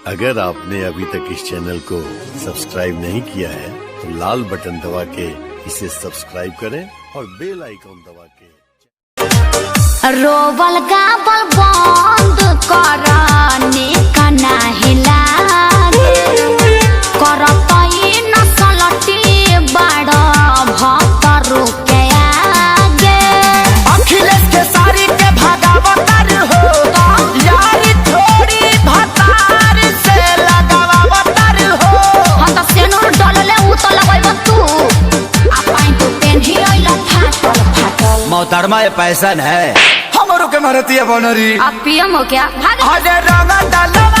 अगर आपने अभी तक इस चैनल को सब्सक्राइब नहीं किया है तो लाल बटन दबा के इसे सब्सक्राइब करें और बेल आइकॉन दबा के रोवल गावल बंद करने का नाही लागे करतई नसलटी बड़ भक्तरू के आगे अखिलेश के सारी के भागावतर हो यारी थोड़ी भतार से लगावतर हो हम तो सेनुर डलले उ तो लगैब तू आ पाइन तो पेन्ही आइला फाटल फाटल मोहतरमा ये पैसन है हमरो के मारती है बनरी अब पीएम हो क्या भाग अरे रंगा डालवा